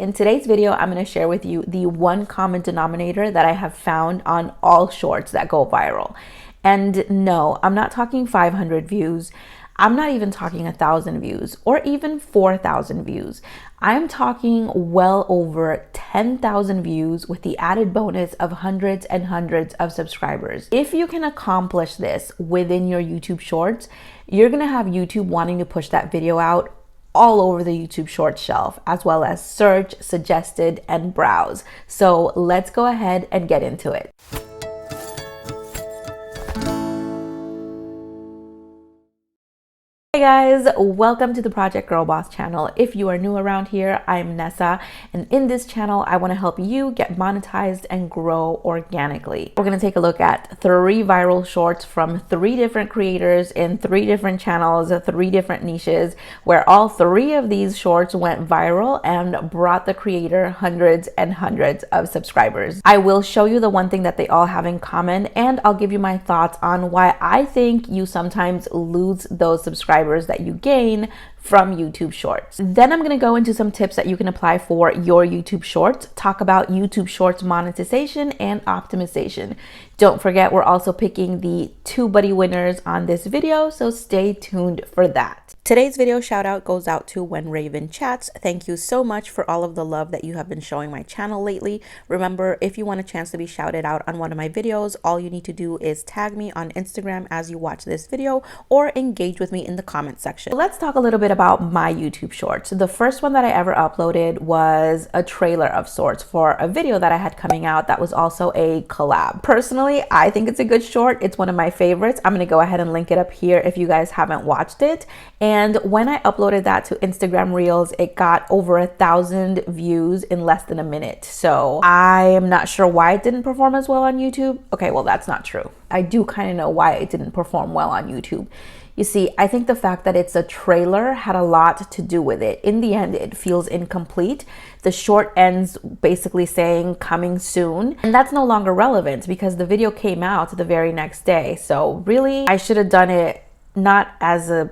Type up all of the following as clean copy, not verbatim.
In today's video, I'm going to share with you the one common denominator that I have found on all shorts that go viral. And no, I'm not talking 500 views. I'm not even talking 1,000 views or even 4,000 views. I'm talking well over 10,000 views with the added bonus of hundreds and hundreds of subscribers. If you can accomplish this within your YouTube shorts, you're going to have YouTube wanting to push that video out all over the YouTube Shorts shelf, as well as search, suggested, and browse. So let's go ahead and get into it. Hey guys, welcome to the Project Girl Boss channel. If you are new around here, I'm Nessa, and in this channel, I want to help you get monetized and grow organically. We're going to take a look at 3 viral shorts from 3 different creators in 3 different channels, 3 different niches, where all 3 of these shorts went viral and brought the creator hundreds and hundreds of subscribers. I will show you the one thing that they all have in common, and I'll give you my thoughts on why I think you sometimes lose those subscribers that you gain from YouTube Shorts. Then I'm going to go into some tips that you can apply for your YouTube Shorts, talk about YouTube Shorts monetization and optimization. Don't forget, we're also picking the TubeBuddy winners on this video, so stay tuned for that. Today's video shout out goes out to When Raven Chats. Thank you so much for all of the love that you have been showing my channel lately. Remember, if you want a chance to be shouted out on one of my videos, all you need to do is tag me on Instagram as you watch this video or engage with me in the comment section. Let's talk a little bit about my YouTube Shorts. The first one that I ever uploaded was a trailer of sorts for a video that I had coming out that was also a collab. Personally, I think it's a good short. It's one of my favorites. I'm going to go ahead and link it up here if you guys haven't watched it. And when I uploaded that to Instagram Reels, it got over 1,000 views in less than a minute. So I am not sure why it didn't perform as well on YouTube. Okay, well, that's not true. I do kind of know why it didn't perform well on YouTube. You see, I think the fact that it's a trailer had a lot to do with it. In the end, it feels incomplete. The short ends basically saying coming soon, and that's no longer relevant because the video came out the very next day. So really, I should have done it not as a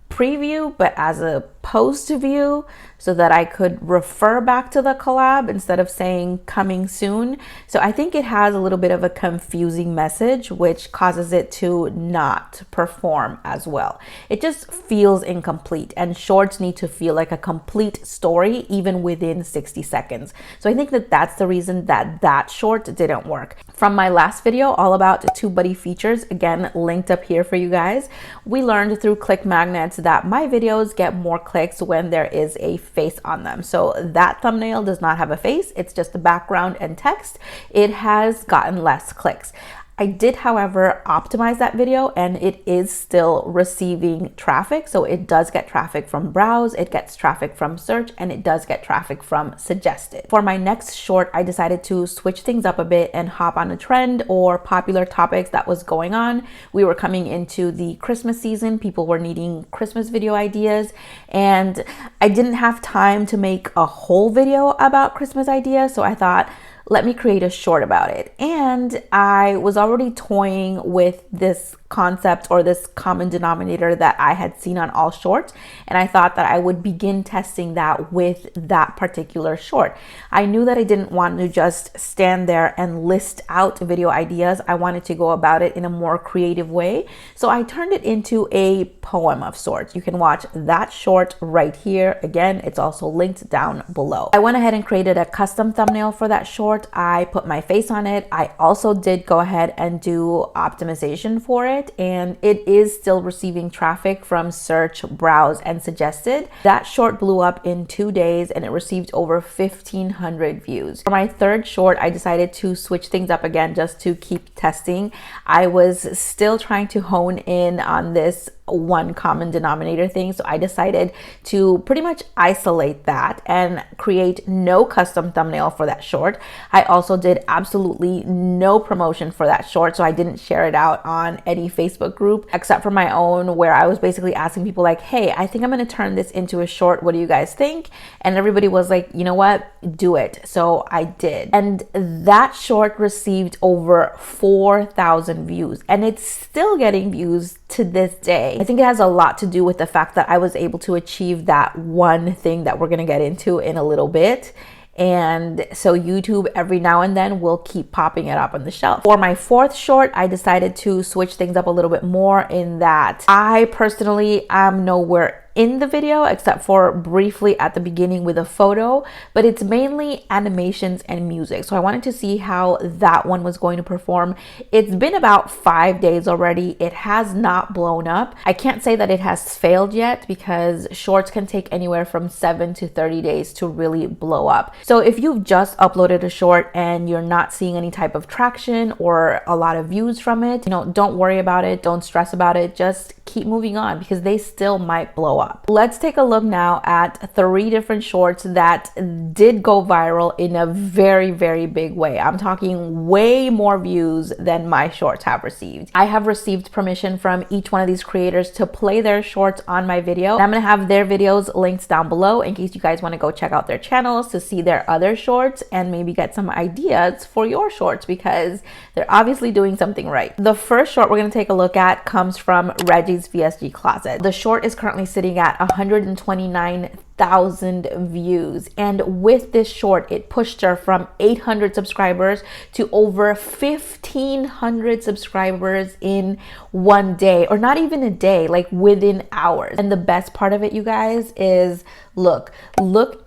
preview, but as a post view so that I could refer back to the collab instead of saying coming soon. So I think it has a little bit of a confusing message, which causes it to not perform as well. It just feels incomplete, and shorts need to feel like a complete story even within 60 seconds. So I think that that's the reason that that short didn't work. From my last video all about TubeBuddy features, again linked up here for you guys, we learned through click magnets that my videos get more clicks when there is a face on them. So that thumbnail does not have a face, it's just the background and text. It has gotten less clicks. I did, however, optimize that video, and it is still receiving traffic. So it does get traffic from browse, it gets traffic from search, and it does get traffic from suggested. For my next short, I decided to switch things up a bit and hop on a trend or popular topics that was going on. We were coming into the Christmas season. People were needing Christmas video ideas, and I didn't have time to make a whole video about Christmas ideas. So I thought, let me create a short about it. And I was already toying with this concept or this common denominator that I had seen on all shorts, and I thought that I would begin testing that with that particular short. I knew that I didn't want to just stand there and list out video ideas. I wanted to go about it in a more creative way. So I turned it into a poem of sorts. You can watch that short right here. Again, it's also linked down below. I went ahead and created a custom thumbnail for that short. I put my face on it. I also did go ahead and do optimization for it, and it is still receiving traffic from search, browse, and suggested. That short blew up in 2 days, and it received over 1,500 views. For my third short, I decided to switch things up again just to keep testing. I was still trying to hone in on this one common denominator thing. So I decided to pretty much isolate that and create no custom thumbnail for that short. I also did absolutely no promotion for that short. So I didn't share it out on any Facebook group except for my own, where I was basically asking people like, hey, I think I'm going to turn this into a short. What do you guys think? And everybody was like, you know what? Do it. So I did. And that short received over 4,000 views, and it's still getting views to this day. I think it has a lot to do with the fact that I was able to achieve that one thing that we're going to get into in a little bit. And so YouTube every now and then will keep popping it up on the shelf. For my fourth short, I decided to switch things up a little bit more, in that I personally am nowhere in the video except for briefly at the beginning with a photo, but it's mainly animations and music. So I wanted to see how that one was going to perform. It's been about 5 days already. It has not blown up. I can't say that it has failed yet, because shorts can take anywhere from 7 to 30 days to really blow up. So if you've just uploaded a short and you're not seeing any type of traction or a lot of views from it, don't worry about it. Don't stress about it. Just keep moving on, because they still might blow up. Let's take a look now at 3 different shorts that did go viral in a very, very big way. I'm talking way more views than my shorts have received. I have received permission from each one of these creators to play their shorts on my video. And I'm going to have their videos linked down below in case you guys want to go check out their channels to see their other shorts and maybe get some ideas for your shorts, because they're obviously doing something right. The first short we're going to take a look at comes from Reggi's VSG Closet. The short is currently sitting at 129,000 views, and with this short it pushed her from 800 subscribers to over 1,500 subscribers in one day, or not even a day, like within hours. And the best part of it, you guys, is look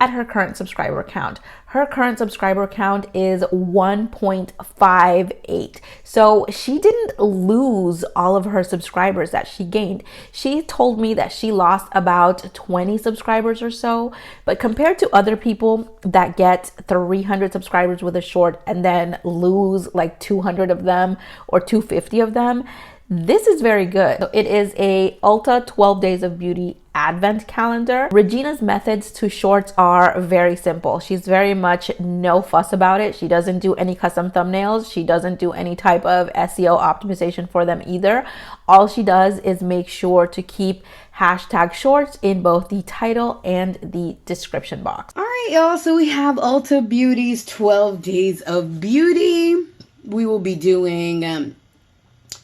at her current subscriber count. Her current subscriber count is 1.58. So she didn't lose all of her subscribers that she gained. She told me that she lost about 20 subscribers or so, but compared to other people that get 300 subscribers with a short and then lose like 200 of them or 250 of them, this is very good. So it is a Ulta 12 Days of Beauty advent calendar. Regina's methods to shorts are very simple. She's very much no fuss about it. She doesn't do any custom thumbnails. She doesn't do any type of SEO optimization for them either. All she does is make sure to keep hashtag shorts in both the title and the description box. All right, y'all. So we have Ulta Beauty's 12 Days of Beauty. We will be doing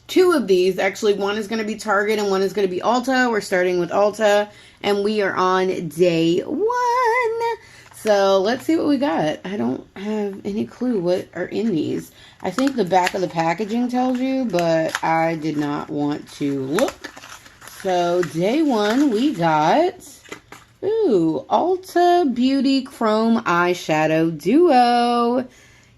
2 of these. Actually, one is going to be Target and one is going to be Ulta. We're starting with Ulta and we are on day 1. So let's see what we got. I don't have any clue what are in these. I think the back of the packaging tells you, but I did not want to look. So day 1 we got, Ulta Beauty Chrome Eyeshadow Duo.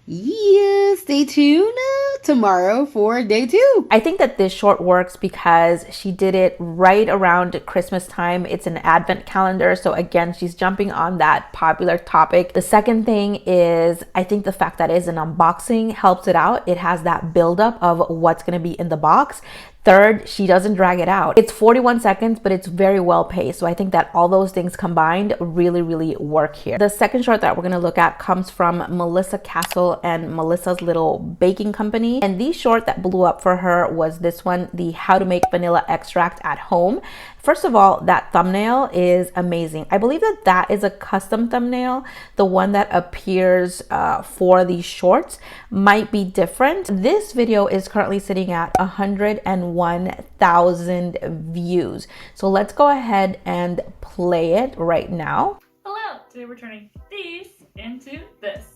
Yeah, stay tuned tomorrow for day 2. I think that this short works because she did it right around Christmas time. It's an advent calendar. So again, she's jumping on that popular topic. The second thing is, I think the fact that it's an unboxing helps it out. It has that buildup of what's going to be in the box. Third, she doesn't drag it out. It's 41 seconds, but it's very well paced. So I think that all those things combined really, really work here. The second short that we're gonna look at comes from Melissa Castle and Melissa's Little Baking Company. And the short that blew up for her was this one, the How to Make Vanilla Extract at Home. First of all, that thumbnail is amazing. I believe that that is a custom thumbnail. The one that appears for these shorts might be different. This video is currently sitting at 101,000 views. So let's go ahead and play it right now. Hello! Today we're turning these into this.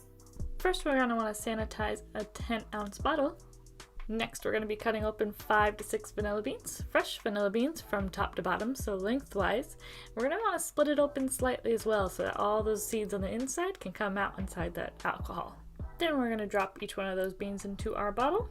First we're going to want to sanitize a 10-ounce bottle. Next, we're going to be cutting open 5 to 6 vanilla beans, fresh vanilla beans from top to bottom, so lengthwise. We're going to want to split it open slightly as well so that all those seeds on the inside can come out inside that alcohol. Then we're going to drop each one of those beans into our bottle,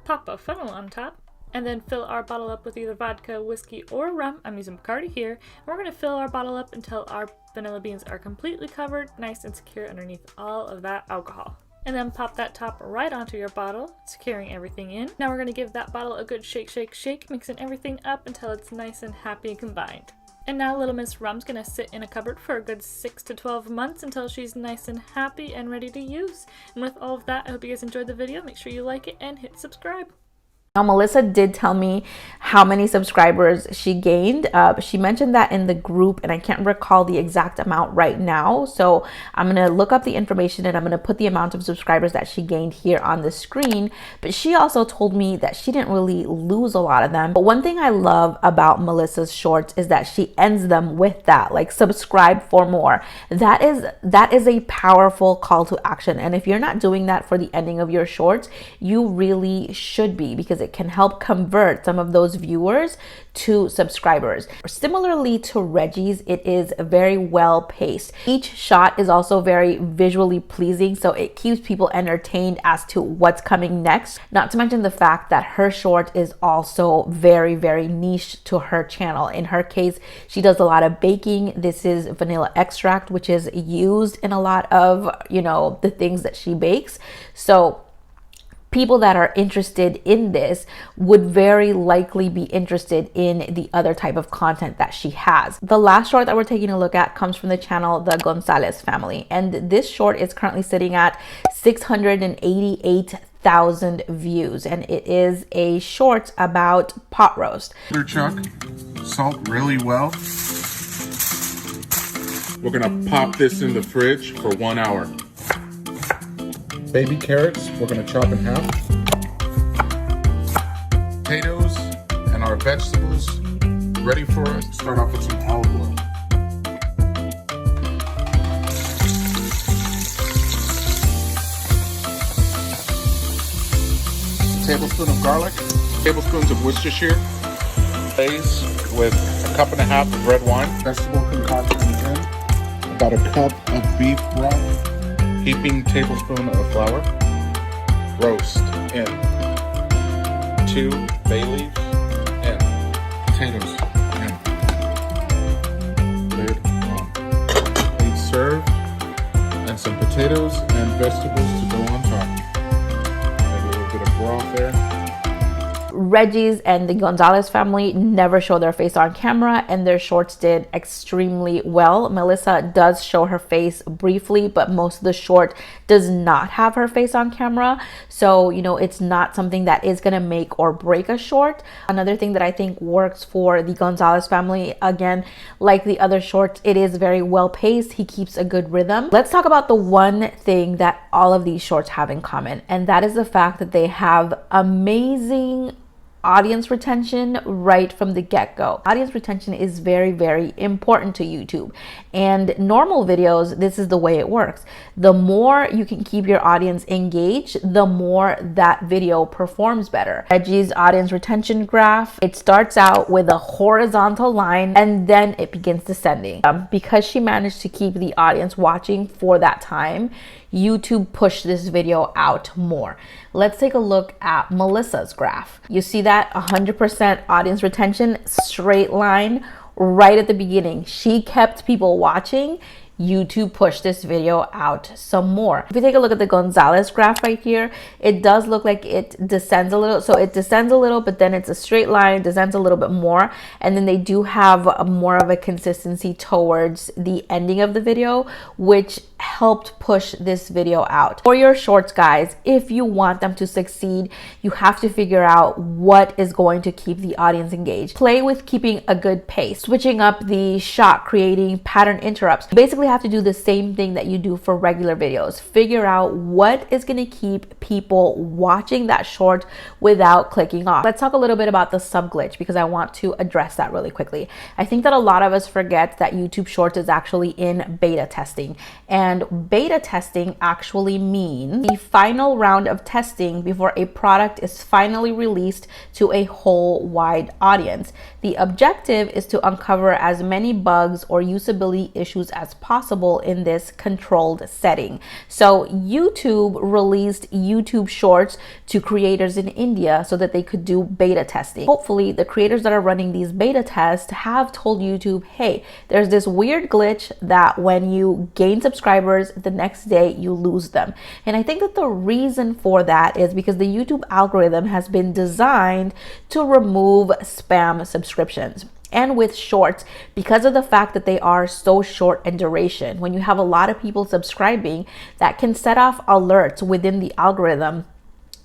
pop a funnel on top, and then fill our bottle up with either vodka, whiskey, or rum. I'm using Bacardi here. And we're going to fill our bottle up until our vanilla beans are completely covered, nice and secure underneath all of that alcohol. And then pop that top right onto your bottle, securing everything in. Now we're going to give that bottle a good shake, shake, shake, mixing everything up until it's nice and happy and combined. And now Little Miss Rum's going to sit in a cupboard for a good 6 to 12 months until she's nice and happy and ready to use. And with all of that, I hope you guys enjoyed the video. Make sure you like it and hit subscribe. Now, Melissa did tell me how many subscribers she gained. She mentioned that in the group, and I can't recall the exact amount right now. So I'm going to look up the information and I'm going to put the amount of subscribers that she gained here on the screen. But she also told me that she didn't really lose a lot of them. But one thing I love about Melissa's shorts is that she ends them with that, like, subscribe for more. That is a powerful call to action. And if you're not doing that for the ending of your shorts, you really should be, because it can help convert some of those viewers to subscribers. Similarly to Reggi's, it is very well paced. Each shot is also very visually pleasing, so it keeps people entertained as to what's coming next. Not to mention the fact that her short is also very, very niche to her channel. In her case, she does a lot of baking. This is vanilla extract, which is used in a lot of, you know, the things that she bakes. So people that are interested in this would very likely be interested in the other type of content that she has. The last short that we're taking a look at comes from the channel The Gonzalez Family, and this short is currently sitting at 688,000 views, and it is a short about pot roast. Chuck, salt really well. We're gonna pop this in the fridge for 1 hour. Baby carrots, we're gonna chop in half. Potatoes and our vegetables ready for us. Start off with some olive oil. A tablespoon of garlic, tablespoons of Worcestershire, base with a cup and a half of red wine, vegetable concoction in, about a cup of beef broth, heaping tablespoon of flour, roast in, 2 bay leaves in, potatoes in, lid on. Please serve, and some potatoes and vegetables to go on top. Maybe a little bit of broth there. Reggi's and the Gonzalez family never show their face on camera, and their shorts did extremely well. Melissa does show her face briefly, but most of the short does not have her face on camera. So, you know, it's not something that is going to make or break a short. Another thing that I think works for the Gonzalez family, again, like the other shorts, it is very well paced. He keeps a good rhythm. Let's talk about the one thing that all of these shorts have in common, and that is the fact that they have amazing audience retention right from the get-go. Audience retention is very, very important to YouTube. And normal videos, this is the way it works. The more you can keep your audience engaged, the more that video performs better. Reggi's audience retention graph, it starts out with a horizontal line and then it begins descending. Because she managed to keep the audience watching for that time, YouTube pushed this video out more. Let's take a look at Melissa's graph. You see that 100% audience retention, straight line right at the beginning. She kept people watching. YouTube pushed this video out some more. If you take a look at the Gonzalez graph right here, it does look like it descends a little. So it descends a little, but then it's a straight line, descends a little bit more. And then they do have more of a consistency towards the ending of the video, which helped push this video out. For your shorts, guys, if you want them to succeed, you have to figure out what is going to keep the audience engaged. Play with keeping a good pace, switching up the shot, creating pattern interrupts. Basically have to do the same thing that you do for regular videos. Figure out what is going to keep people watching that short without clicking off. Let's talk a little bit about the sub glitch, because I want to address that really quickly. I think that a lot of us forget that YouTube Shorts is actually in beta testing, and beta testing actually means the final round of testing before a product is finally released to a whole wide audience. The objective is to uncover as many bugs or usability issues as possible in this controlled setting. So YouTube released YouTube Shorts to creators in India so that they could do beta testing. Hopefully the creators that are running these beta tests have told YouTube, hey, there's this weird glitch that when you gain subscribers, the next day you lose them. And I think that the reason for that is because the YouTube algorithm has been designed to remove spam subscriptions. And with shorts, because of the fact that they are so short in duration, when you have a lot of people subscribing, that can set off alerts within the algorithm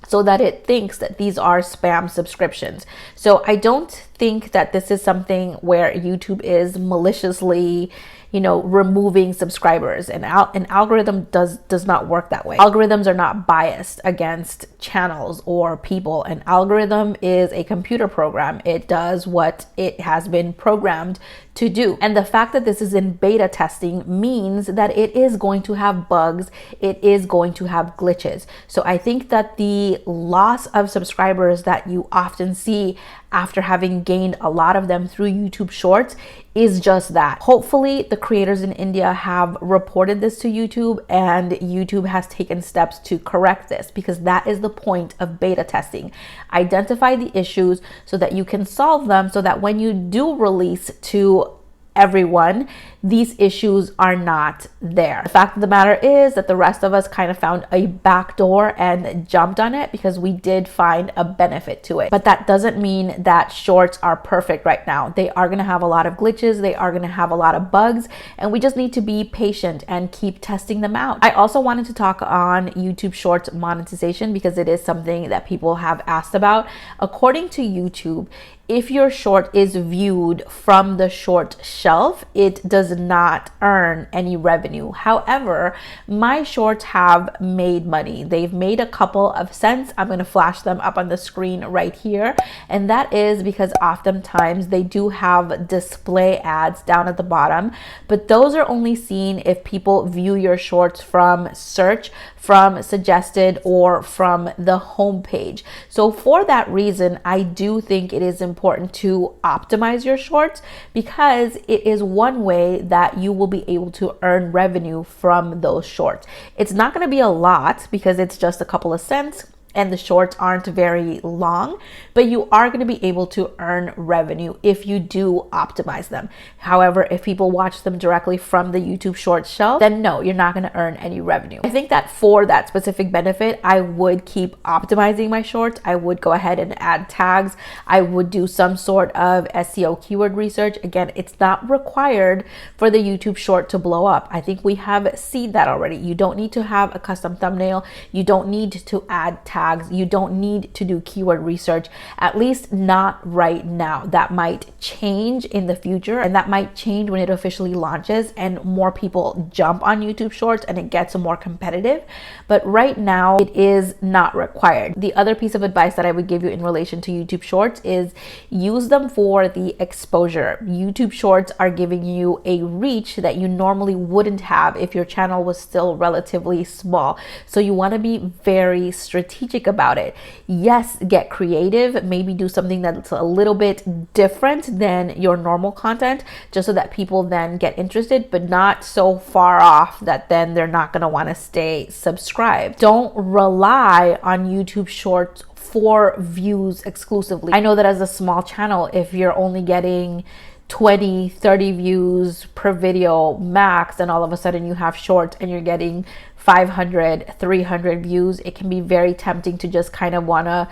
so that it thinks that these are spam subscriptions. So I don't think that this is something where YouTube is maliciously, removing subscribers. And an algorithm does not work that way. Algorithms are not biased against channels or people. An algorithm is a computer program. It does what it has been programmed to do. And the fact that this is in beta testing means that it is going to have bugs. It is going to have glitches. So I think that the loss of subscribers that you often see after having gained a lot of them through YouTube Shorts is just that. Hopefully the creators in India have reported this to YouTube and YouTube has taken steps to correct this, because that is the point of beta testing. Identify the issues so that you can solve them, so that when you do release to everyone, these issues are not there. The fact of the matter is that the rest of us kind of found a back door and jumped on it because we did find a benefit to it. But that doesn't mean that shorts are perfect right now. They are going to have a lot of glitches. They are going to have a lot of bugs, and we just need to be patient and keep testing them out. I also wanted to talk on YouTube Shorts monetization because it is something that people have asked about. According to YouTube, if your short is viewed from the short shelf, it does not earn any revenue. However, my shorts have made money. They've made a couple of cents. I'm going to flash them up on the screen right here. And that is because oftentimes they do have display ads down at the bottom, but those are only seen if people view your shorts from search, from suggested, or from the home page. So for that reason, I do think it is important to optimize your shorts, because it is one way that you will be able to earn revenue from those shorts. It's not going to be a lot because it's just a couple of cents and the shorts aren't very long, but you are going to be able to earn revenue if you do optimize them. However, if people watch them directly from the YouTube Shorts shelf, then no, you're not going to earn any revenue. I think that for that specific benefit, I would keep optimizing my shorts. I would go ahead and add tags. I would do some sort of SEO keyword research. Again, it's not required for the YouTube Short to blow up. I think we have seen that already. You don't need to have a custom thumbnail. You don't need to add tags. You don't need to do keyword research, at least not right now. That might change in the future, and that might change when it officially launches and more people jump on YouTube Shorts and it gets more competitive. But right now it is not required. The other piece of advice that I would give you in relation to YouTube Shorts is use them for the exposure. YouTube Shorts are giving you a reach that you normally wouldn't have if your channel was still relatively small. So you want to be very strategic about it. Yes, get creative, maybe do something that's a little bit different than your normal content, just so that people then get interested, but not so far off that then they're not going to want to stay subscribed. Don't rely on YouTube Shorts for views exclusively. I know that as a small channel, if you're only getting 20, 30 views per video max, and all of a sudden you have shorts and you're getting 500, 300 views, it can be very tempting to just kind of want to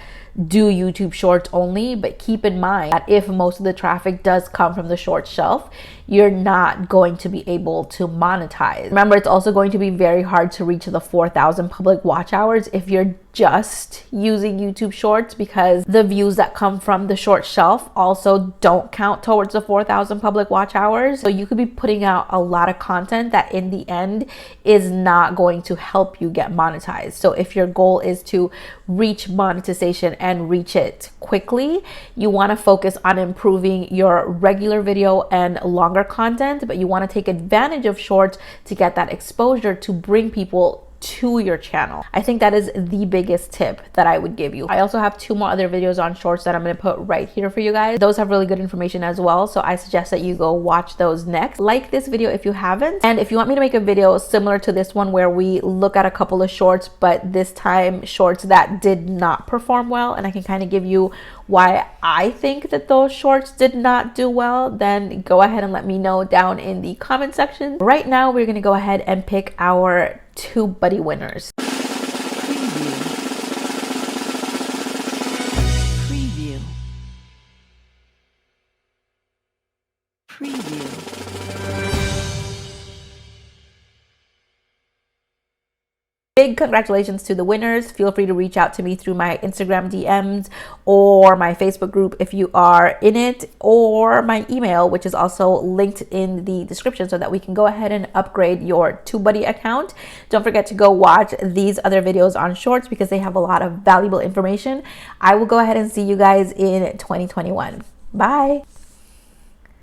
do YouTube Shorts only. But keep in mind that if most of the traffic does come from the short shelf, you're not going to be able to monetize. Remember, it's also going to be very hard to reach the 4,000 public watch hours if you're just using YouTube Shorts, because the views that come from the short shelf also don't count towards the 4,000 public watch hours. So you could be putting out a lot of content that in the end is not going to help you get monetized. So if your goal is to reach monetization and reach it quickly, you want to focus on improving your regular video and longer content, but you want to take advantage of shorts to get that exposure to bring people to your channel. I think that is the biggest tip that I would give you. I also have 2 more other videos on shorts that I'm going to put right here for you guys. Those have really good information as well, so I suggest that you go watch those next. Like this video if you haven't, and if you want me to make a video similar to this one where we look at a couple of shorts, but this time shorts that did not perform well, and I can kind of give you why I think that those shorts did not do well, then go ahead and let me know down in the comment section. Right now we're going to go ahead and pick our 2 buddy winners. Preview. Preview. Preview. Big congratulations to the winners. Feel free to reach out to me through my Instagram DMs or my Facebook group if you are in it, or my email, which is also linked in the description, so that we can go ahead and upgrade your TubeBuddy account. Don't forget to go watch these other videos on Shorts because they have a lot of valuable information. I will go ahead and see you guys in 2021. Bye.